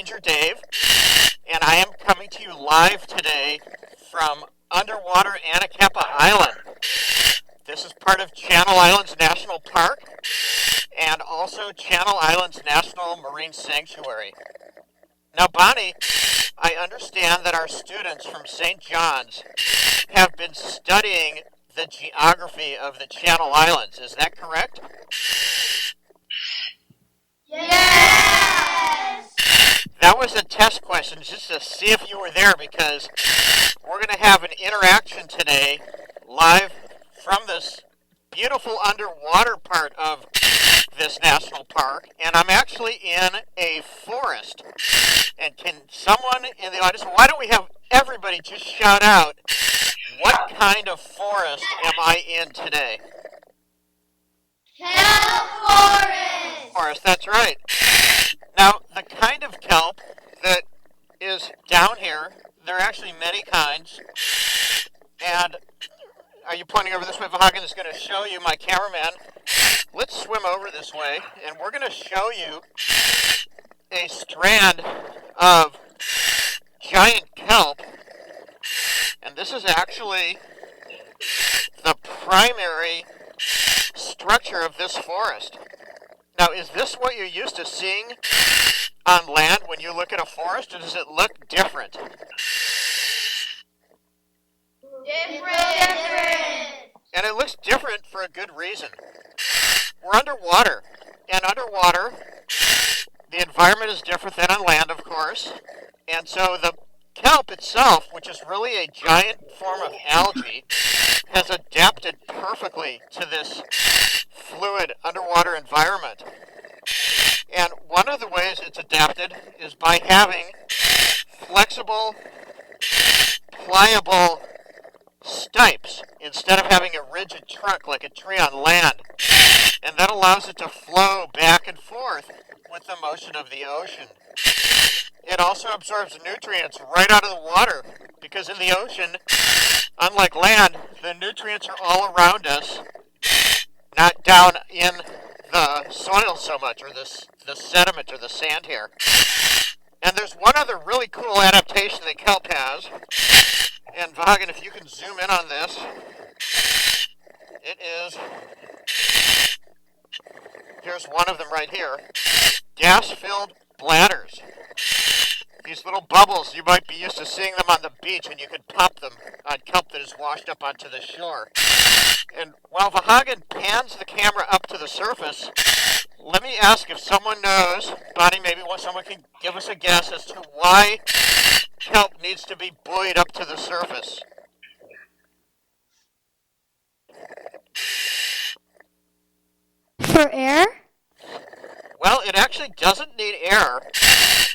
Ranger Dave, and I am coming to you live today from underwater Anacapa Island. This is part of Channel Islands National Park and also Channel Islands National Marine Sanctuary. Now, Bonnie, I understand that our students from St. John's have been studying the geography of the Channel Islands. Is that correct? Yes! That was a test question just to see if you were there, because we're going to have an interaction today live from this beautiful underwater part of this national park, and I'm actually in a forest. And can someone in the audience, why don't we have everybody just shout out, what kind of forest am I in today? Kelp forest! Forest, that's right. Now, the kind of kelp that is down here, there are actually many kinds. And are you pointing over this way? Vahagan is going to show you, my cameraman. Let's swim over this way, and we're going to show you a strand of giant kelp. And this is actually the primary structure of this forest. Now, is this what you're used to seeing on land when you look at a forest, or does it look different? Different! And it looks different for a good reason. We're underwater, and underwater, the environment is different than on land, of course. And so the kelp itself, which is really a giant form of algae, has adapted perfectly to this fluid underwater environment. And one of the ways it's adapted is by having flexible, pliable stipes instead of having a rigid trunk like a tree on land. And that allows it to flow back and forth with the motion of the ocean. It also absorbs nutrients right out of the water, because in the ocean, unlike land, the nutrients are all around us, not down in the soil so much, or the sediment or the sand here. And there's one other really cool adaptation that kelp has. And Vahagan, if you can zoom in on this, it is, here's one of them right here, gas-filled bladders. These little bubbles, you might be used to seeing them on the beach, and you could pop them on kelp that is washed up onto the shore. And while Vahagan pans the camera up to the surface, let me ask if someone knows, Bonnie, maybe someone can give us a guess as to why kelp needs to be buoyed up to the surface. For air? Well, it actually doesn't need air.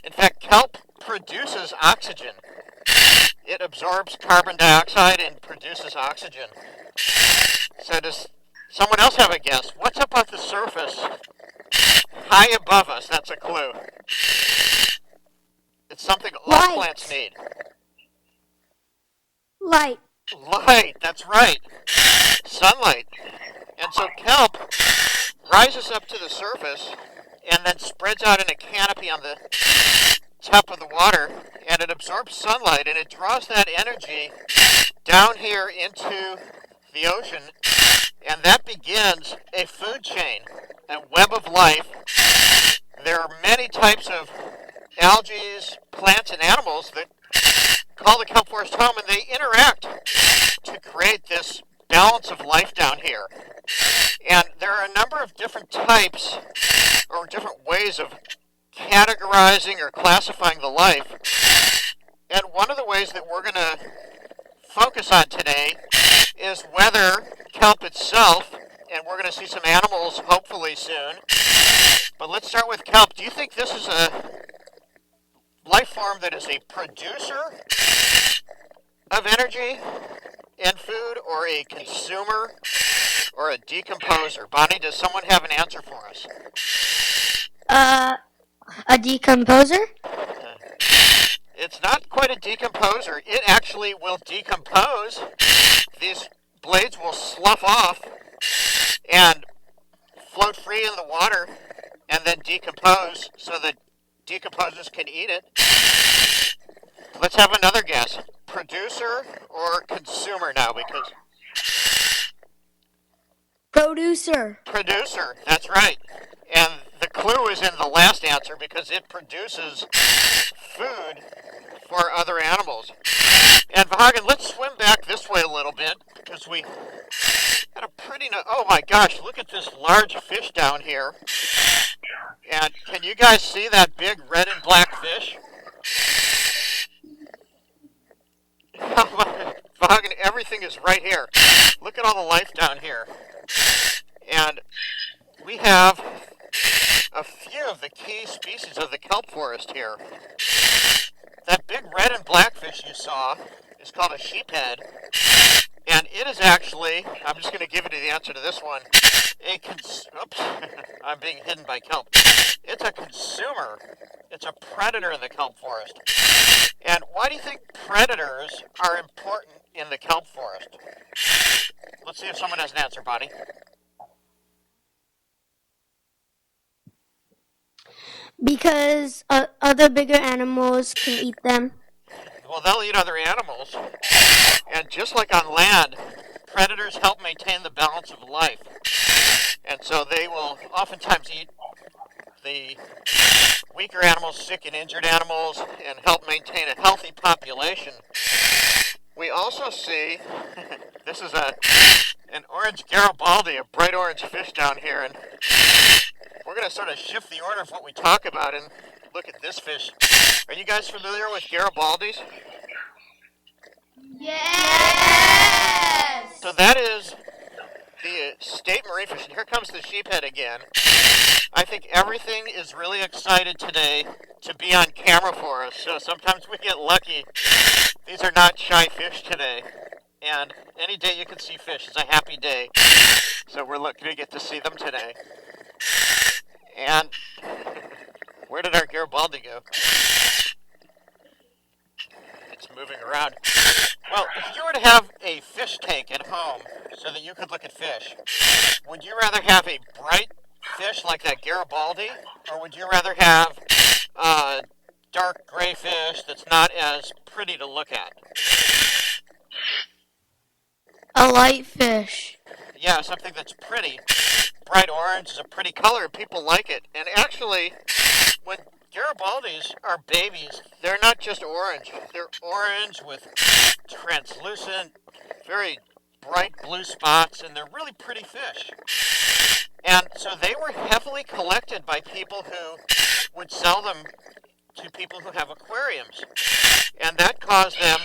In fact, kelp produces oxygen. It absorbs carbon dioxide and produces oxygen. So does someone else have a guess? What's up at the surface? High above us, that's a clue. It's something all Light. plants need. Light. Light, that's right. Sunlight. And so kelp rises up to the surface and then spreads out in a canopy on the top of the water, and it absorbs sunlight, and it draws that energy down here into the ocean, and that begins a food chain, a web of life. There are many types of algae, plants, and animals that call the kelp forest home, and they interact to create this balance of life down here. And there are a number of different types or different ways of categorizing or classifying the life. And one of the ways that we're going to focus on today is whether kelp itself, and we're going to see some animals hopefully soon. But let's start with kelp. Do you think this is a life form that is a producer of energy and food, or a consumer, or a decomposer? Bonnie, does someone have an answer for us? A decomposer? It's not quite a decomposer. It actually will decompose. These blades will slough off and float free in the water and then decompose so that decomposes can eat it. Let's have another guess. Producer or consumer now, because Producer. producer, that's right. And the clue is in the last answer because it produces food for other animals. And Vahagan, let's swim back this way a little bit because we had a pretty, oh my gosh, look at this large fish down here. And can you guys see that big red and black fish? Vahagan, everything is right here. Look at all the life down here. And we have a few of the key species of the kelp forest here. That big red and black fish you saw is called a sheephead. And it is actually, I'm just going to give you the answer to this one, oops, I'm being hidden by kelp. It's a consumer. It's a predator in the kelp forest. And why do you think predators are important in the kelp forest? Let's see if someone has an answer, Bonnie. Because other bigger animals can eat them. Well, they'll eat other animals. And just like on land, predators help maintain the balance of life. And so they will oftentimes eat the weaker animals, sick and injured animals, and help maintain a healthy population. We also see, this is an orange Garibaldi, a bright orange fish down here, and we're going to sort of shift the order of what we talk about and look at this fish. Are you guys familiar with Garibaldis? Yes. So that is the state marine fish, and here comes the sheephead again. I think everything is really excited today to be on camera for us, so sometimes we get lucky. These are not shy fish today, and any day you can see fish is a happy day. So we're looking to get to see them today. And where did our Garibaldi go? It's moving around. Well, if you were to have a fish tank at home so that you could look at fish, would you rather have a bright fish like that Garibaldi, or would you rather have a dark gray fish that's not as pretty to look at? A light fish. Yeah, something that's pretty. Bright orange is a pretty color, and people like it. And actually, when Garibaldis are babies, they're not just orange. They're orange with translucent, very bright blue spots, and they're really pretty fish. And so they were heavily collected by people who would sell them to people who have aquariums. And that caused them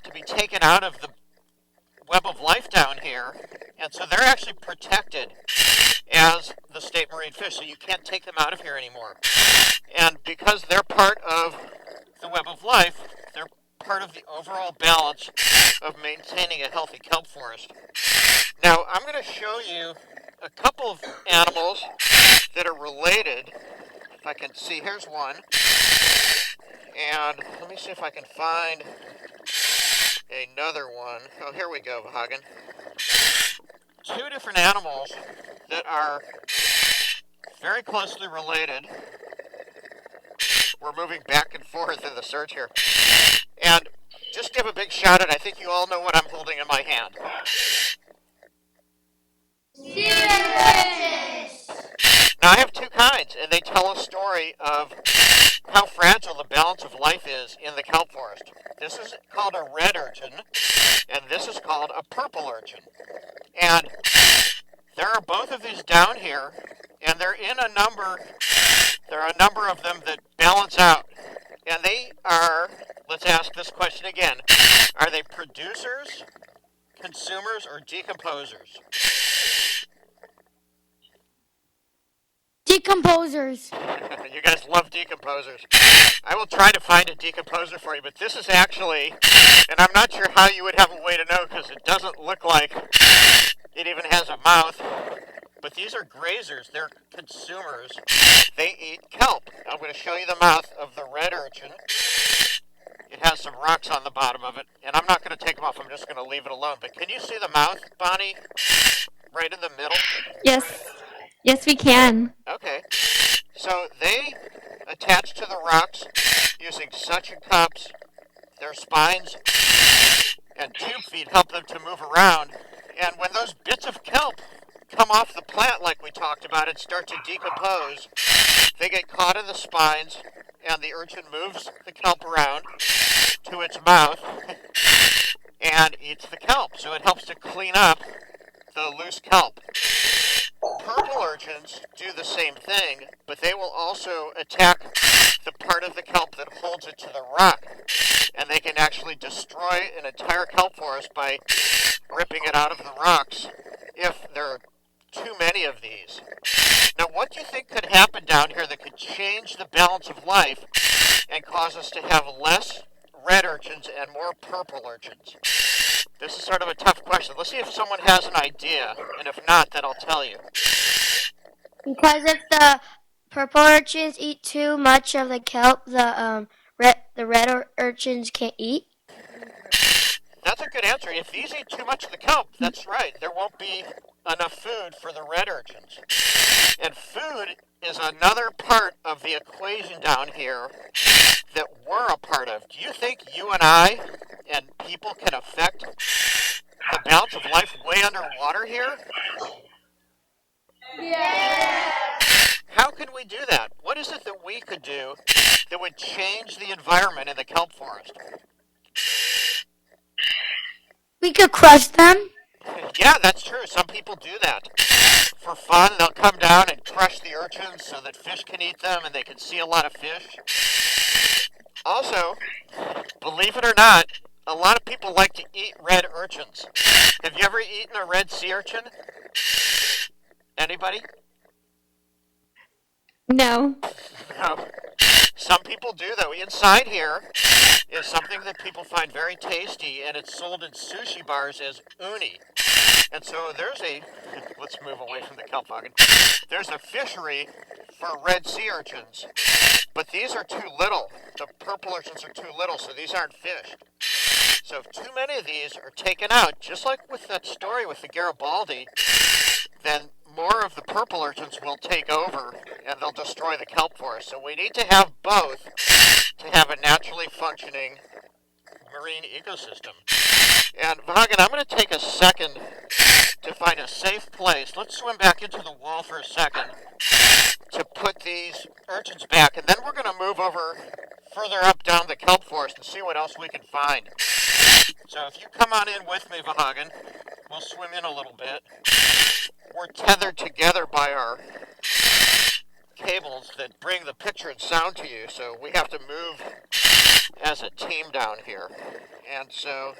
to be taken out of the web of life down here. And so they're actually protected as the state marine fish, so you can't take them out of here anymore. And because they're part of the web of life, they're part of the overall balance of maintaining a healthy kelp forest. Now, I'm going to show you a couple of animals that are related. If I can see, here's one. And let me see if I can find another one. Oh, here we go, Vahagan. Two different animals that are very closely related. We're moving back and forth in the search here. And just give a big shout out. I think you all know what I'm holding in my hand. Sea urchins. Now, I have two kinds, and they tell a story of how fragile the balance of life is in the kelp forest. This is called a red urchin, and this is called a purple urchin. And there are both of these down here, and there are a number of them that balance out. And they are, let's ask this question again, are they producers, consumers, or decomposers? Decomposers. You guys love decomposers. I will try to find a decomposer for you, but this is actually, and I'm not sure how you would have a way to know because it doesn't look like it even has a mouth, but these are grazers. They're consumers. They eat kelp. I'm going to show you the mouth of the red urchin. It has some rocks on the bottom of it, and I'm not going to take them off. I'm just going to leave it alone. But can you see the mouth, Bonnie, right in the middle? Yes. Yes, we can. Okay. So they attach rocks using suction cups. Their spines and tube feet help them to move around. And when those bits of kelp come off the plant like we talked about and start to decompose, they get caught in the spines and the urchin moves the kelp around to its mouth and eats the kelp. So it helps to clean up the loose kelp. Purple urchins do the same thing, but they will also attack the part of the kelp that holds it to the rock. And they can actually destroy an entire kelp forest by ripping it out of the rocks if there are too many of these. Now, what do you think could happen down here that could change the balance of life and cause us to have less red urchins and more purple urchins? This is sort of a tough question. Let's see if someone has an idea, and if not, then I'll tell you. Because if the purple urchins eat too much of the kelp, the red urchins can't eat. That's a good answer. If these eat too much of the kelp, that's right. There won't be enough food for the red urchins. And food is another part of the equation down here that we're a part of. Do you think you and I and people can affect the balance of life way underwater here? Yeah. How can we do that? What is it that we could do that would change the environment in the kelp forest? We could crush them. Yeah, that's true. Some people do that. For fun, they'll come down and crush the urchins so that fish can eat them and they can see a lot of fish. Also, believe it or not, a lot of people like to eat red urchins. Have you ever eaten a red sea urchin? Anybody? No. No. Some people do, though. Inside here is something that people find very tasty, and it's sold in sushi bars as uni. And so let's move away from the kelp wagon. There's a fishery for red sea urchins, but these are too little. The purple urchins are too little, so these aren't fish. So if too many of these are taken out, just like with that story with the Garibaldi, then more of the purple urchins will take over and they'll destroy the kelp forest. So we need to have both to have a naturally functioning marine ecosystem. And Vagan, I'm going to take a second to find a safe place. Let's swim back into the wall for a second to put these urchins back, and then we're going to move over further up down the kelp forest and see what else we can find. So if you come on in with me, Vahagan, we'll swim in a little bit. We're tethered together by our cables that bring the picture and sound to you, so we have to move as a team down here. And so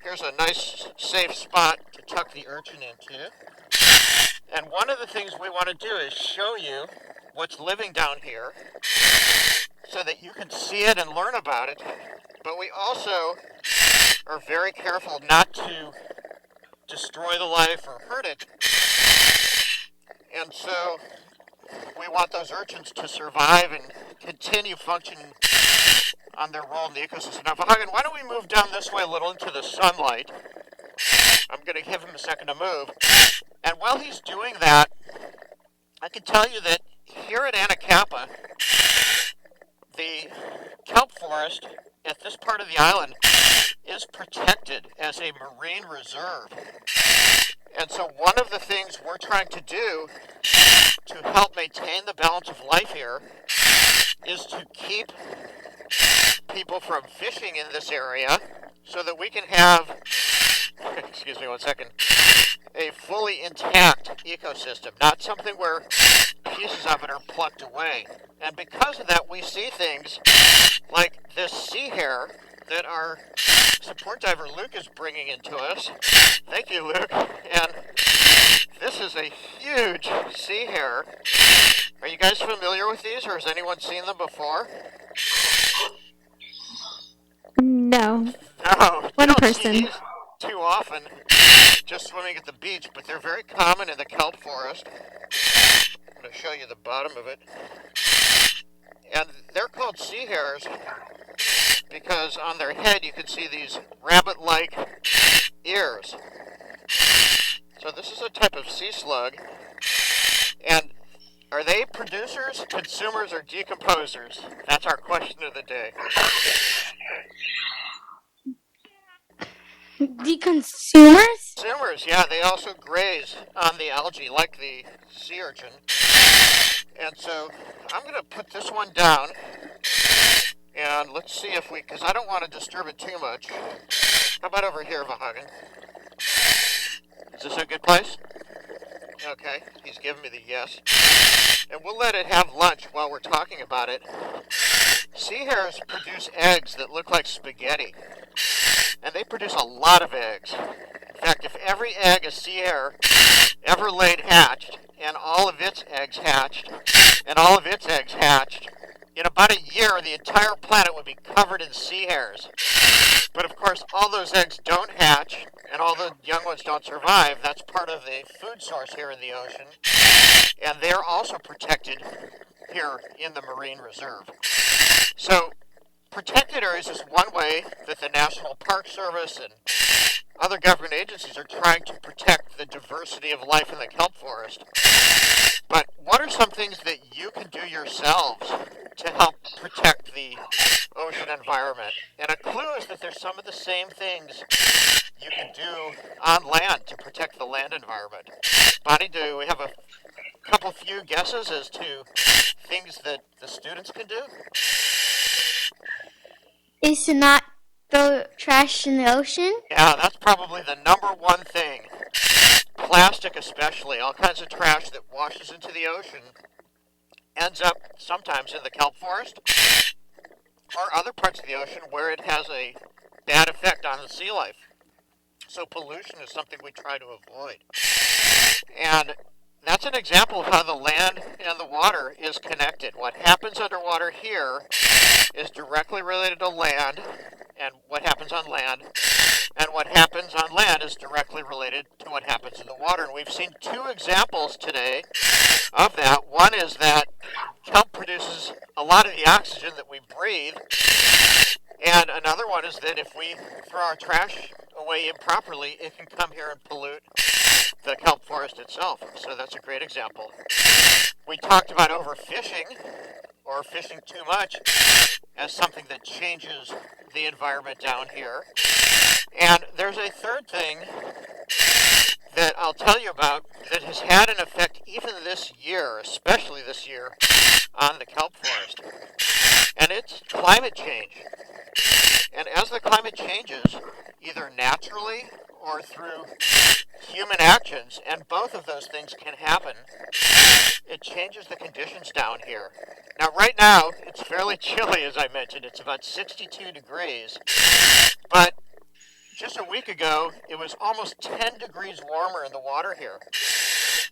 here's a nice safe spot to tuck the urchin into. And one of the things we want to do is show you what's living down here so that you can see it and learn about it. But we also are very careful not to destroy the life or hurt it. And so we want those urchins to survive and continue functioning on their role in the ecosystem. Now, Vahagan, why don't we move down this way a little into the sunlight? I'm going to give him a second to move. And while he's doing that, I can tell you that here at Anacapa, the kelp forest at this part of the island is protected as a marine reserve. And so one of the things we're trying to do to help maintain the balance of life here is to keep people from fishing in this area so that we can have, excuse me one second, a fully intact ecosystem, not something where pieces of it are plucked away. And because of that, we see things like this sea hare that our support diver Luke is bringing into us. Thank you, Luke. And this is a huge sea hare. Are you guys familiar with these, or has anyone seen them before? No. No, One you don't person. see these too often just swimming at the beach, but they're very common in the kelp forest. I'm going to show you the bottom of it. And they're called sea hares because on their head you can see these rabbit-like ears. So this is a type of sea slug, and Are they producers, consumers, or decomposers? That's our question of the day. The consumers? Consumers, yeah, they also graze on the algae like the sea urchin. And so I'm going to put this one down. And let's see if we, because I don't want to disturb it too much. How about over here, Vahagan? Is this a good place? Okay, he's giving me the yes. And we'll let it have lunch while we're talking about it. Sea hares produce eggs that look like spaghetti. And they produce a lot of eggs. In fact, if every egg a sea hare ever laid hatched, and all of its eggs hatched, and all of its eggs hatched, in about a year, the entire planet would be covered in sea hares. But of course, all those eggs don't hatch, and all the young ones don't survive. That's part of the food source here in the ocean. And they're also protected here in the marine reserve. So, protected areas is one way that the National Park Service and other government agencies are trying to protect the diversity of life in the kelp forest. But what are some things that you can do yourselves to help protect the ocean environment? And a clue is that there's some of the same things you can do on land to protect the land environment. Bonnie, do we have a couple few guesses as to things that the students can do? Is to not throw trash in the ocean. Yeah, that's probably the number one thing. Plastic especially, all kinds of trash that washes into the ocean ends up sometimes in the kelp forest or other parts of the ocean where it has a bad effect on the sea life. So pollution is something we try to avoid. And that's an example of how the land and the water is connected. What happens underwater here is directly related to land, and what happens on land, and what happens on land is directly related to what happens in the water. And we've seen two examples today of that. One is that kelp produces a lot of the oxygen that we breathe, and another one is that if we throw our trash away improperly, it can come here and pollute the kelp forest itself. So that's a great example. We talked about overfishing, or fishing too much, as something that changes the environment down here. And there's a third thing that I'll tell you about that has had an effect even this year, especially this year, on the kelp forest. And it's climate change. And as the climate changes, either naturally or through human actions, and both of those things can happen, it changes the conditions down here. Now, right now, it's fairly chilly, as I mentioned. It's about 62 degrees. But just a week ago, it was almost 10 degrees warmer in the water here.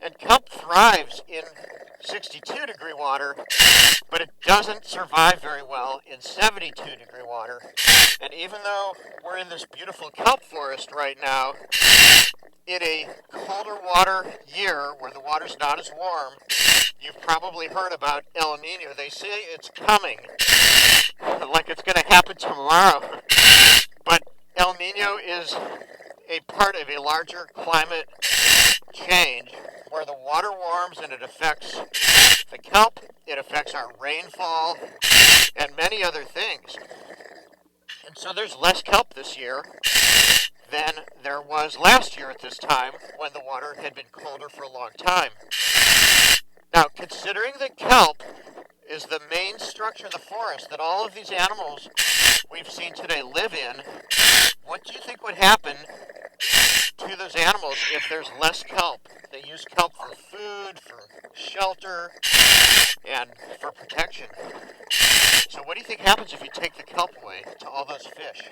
And kelp thrives in 62-degree water, but it doesn't survive very well in 72-degree water. And even though we're in this beautiful kelp forest right now, in a colder water year where the water's not as warm, you've probably heard about El Nino. They say it's coming, like it's going to happen tomorrow. But El Nino is a part of a larger climate change where the water warms and it affects the kelp, it affects our rainfall, and many other things. And so there's less kelp this year than there was last year at this time when the water had been colder for a long time. Now, considering that kelp is the main structure of the forest that all of these animals we've seen today live in, what do you think would happen to those animals if there's less kelp? They use kelp for food, for shelter, and for protection. So what do you think happens if you take the kelp away to all those fish?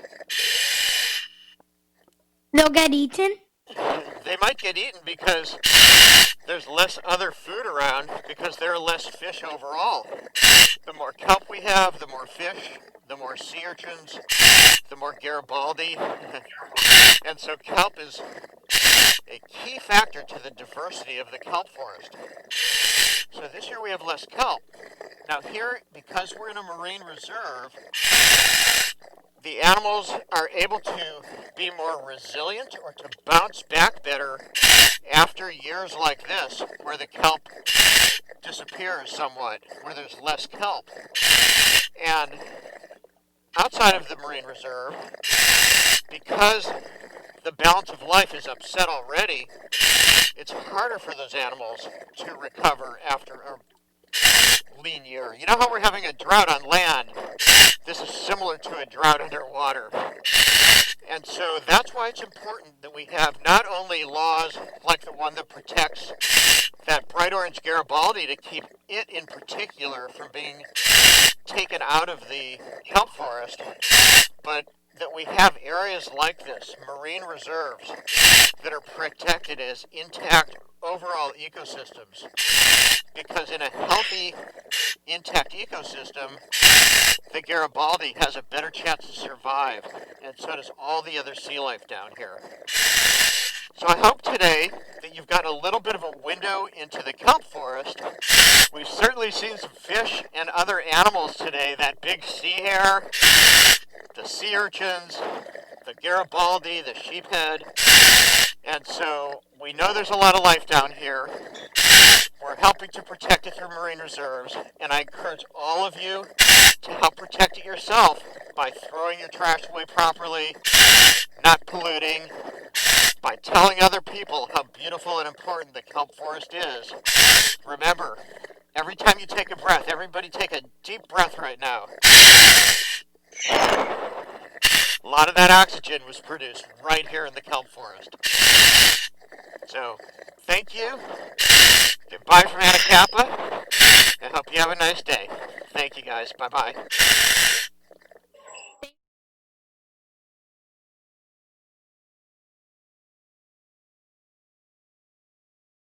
They'll get eaten. They might get eaten because there's less other food around because there are less fish overall. The more kelp we have, the more fish, the more sea urchins, the more Garibaldi. And so kelp is a key factor to the diversity of the kelp forest. So this year we have less kelp. Now here, because we're in a marine reserve, the animals are able to be more resilient or to bounce back better after years like this, where the kelp disappears somewhat, where there's less kelp. And outside of the marine reserve, because the balance of life is upset already, it's harder for those animals to recover after a lean year. You know how we're having a drought on land? This is similar to a drought underwater. And so that's why it's important that we have not only laws like the one that protects that bright orange Garibaldi to keep it in particular from being taken out of the kelp forest, but that we have areas like this, marine reserves, that are protected as intact overall ecosystems. Because in a healthy, intact ecosystem, the Garibaldi has a better chance to survive, and so does all the other sea life down here. So I hope today that you've got a little bit of a window into the kelp forest. We've certainly seen some fish and other animals today, that big sea hare, the sea urchins, the Garibaldi, the sheephead, and so we know there's a lot of life down here. We're helping to protect it through marine reserves, and I encourage all of you to help protect it yourself by throwing your trash away properly, not polluting, by telling other people how beautiful and important the kelp forest is. Remember, every time you take a breath, everybody take a deep breath right now. A lot of that oxygen was produced right here in the kelp forest. So, thank you. Goodbye from Anacapa. I hope you have a nice day. Thank you guys. Bye-bye.